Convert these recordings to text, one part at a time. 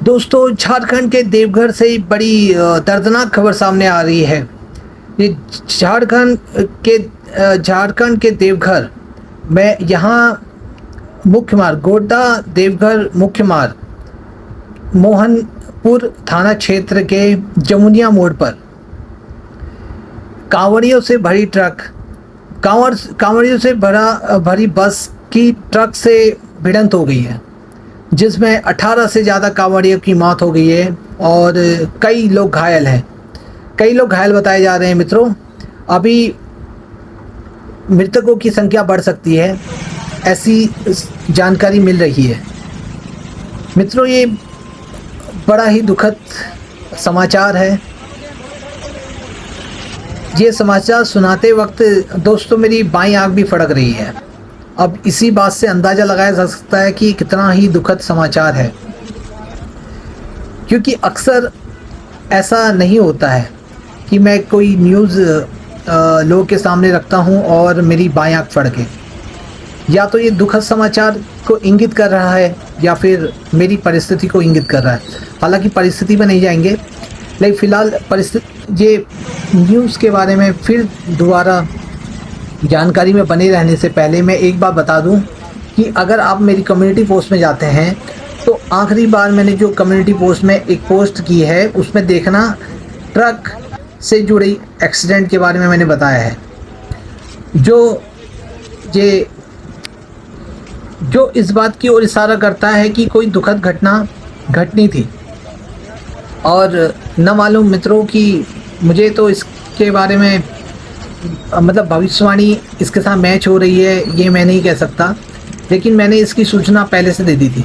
दोस्तों, झारखंड के देवघर से बड़ी दर्दनाक खबर सामने आ रही है। ये झारखंड के देवघर में यहाँ मुख्य मार्ग गोड्डा देवघर मुख्य मार्ग मोहनपुर थाना क्षेत्र के जमुनिया मोड़ पर कांवड़ियों से भरी कांवड़ियों से भरी बस की ट्रक से भिड़ंत हो गई है, जिसमें 18 से ज़्यादा कांवड़ियों की मौत हो गई है और कई लोग घायल हैं। कई लोग घायल बताए जा रहे हैं। मित्रों, अभी मृतकों की संख्या बढ़ सकती है, ऐसी जानकारी मिल रही है। मित्रों, ये बड़ा ही दुखद समाचार है। ये समाचार सुनाते वक्त दोस्तों मेरी बाईं आंख भी फड़क रही है। अब इसी बात से अंदाज़ा लगाया जा सकता है कि कितना ही दुखद समाचार है, क्योंकि अक्सर ऐसा नहीं होता है कि मैं कोई न्यूज़ लोगों के सामने रखता हूं और मेरी बाईं आंख फड़के। या तो ये दुखद समाचार को इंगित कर रहा है या फिर मेरी परिस्थिति को इंगित कर रहा है। हालांकि परिस्थिति में नहीं जाएंगे, लेकिन फ़िलहाल ये न्यूज़ के बारे में फिर दोबारा जानकारी में बने रहने से पहले मैं एक बात बता दूं कि अगर आप मेरी कम्युनिटी पोस्ट में जाते हैं तो आखिरी बार मैंने जो कम्युनिटी पोस्ट में एक पोस्ट की है उसमें देखना ट्रक से जुड़ी एक्सीडेंट के बारे में मैंने बताया है, जो इस बात की ओर इशारा करता है कि कोई दुखद घटना घटनी थी। और न मालूम मित्रों कि मुझे तो इसके बारे में मतलब भविष्यवाणी इसके साथ मैच हो रही है ये मैं नहीं कह सकता, लेकिन मैंने इसकी सूचना पहले से दे दी थी।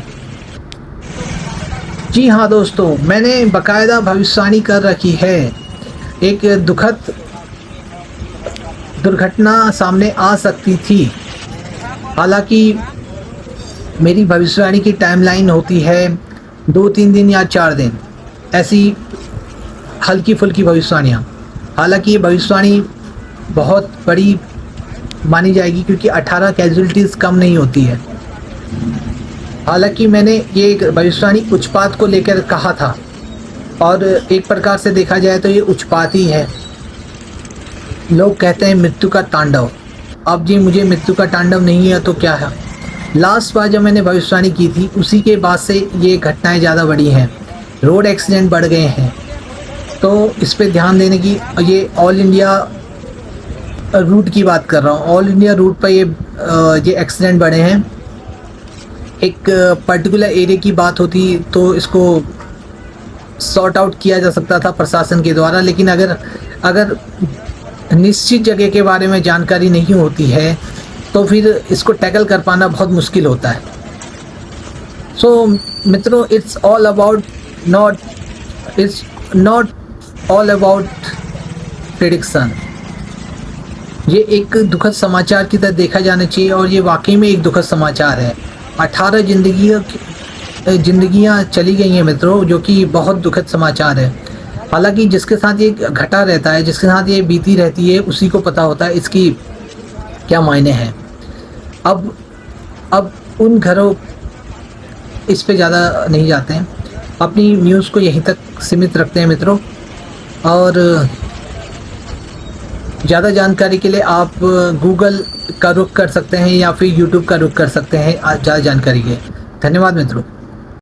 जी हाँ दोस्तों, मैंने बाकायदा भविष्यवाणी कर रखी है। एक दुखद दुर्घटना सामने आ सकती थी। हालांकि मेरी भविष्यवाणी की टाइमलाइन होती है 2-3 दिन या 4 दिन, ऐसी हल्की फुल्की भविष्यवाणियाँ। हालांकि ये भविष्यवाणी बहुत बड़ी मानी जाएगी क्योंकि 18 कैजुअलिटीज़ कम नहीं होती है। हालांकि मैंने ये भविष्यवाणी उच्चपात को लेकर कहा था और एक प्रकार से देखा जाए तो ये उच्चपात ही है। लोग कहते हैं मृत्यु का तांडव। अब जी मुझे मृत्यु का तांडव नहीं है तो क्या है। लास्ट बार जब मैंने भविष्यवाणी की थी उसी के बाद से ये घटनाएं ज़्यादा बढ़ी हैं, रोड एक्सीडेंट बढ़ गए हैं। तो इस पे ध्यान देने की, ये ऑल इंडिया रूट की बात कर रहा हूँ। ऑल इंडिया रूट पर ये एक्सीडेंट बढ़े हैं। एक पर्टिकुलर एरिया की बात होती तो इसको सॉर्ट आउट किया जा सकता था प्रशासन के द्वारा, लेकिन अगर निश्चित जगह के बारे में जानकारी नहीं होती है तो फिर इसको टैकल कर पाना बहुत मुश्किल होता है। सो मित्रों, it's not all about prediction. ये एक दुखद समाचार की तरह देखा जाना चाहिए और ये वाकई में एक दुखद समाचार है। 18 जिंदगियां चली गई हैं मित्रों, जो कि बहुत दुखद समाचार है। हालांकि जिसके साथ ये घटा रहता है, जिसके साथ ये बीती रहती है, उसी को पता होता है इसकी क्या मायने हैं। अब उन घरों इस पे ज़्यादा नहीं जाते हैं, अपनी न्यूज़ को यहीं तक सीमित रखते हैं मित्रों। और ज़्यादा जानकारी के लिए आप गूगल का रुख कर सकते हैं या फिर यूट्यूब का रुख कर सकते हैं ज़्यादा जानकारी के। धन्यवाद मित्रों।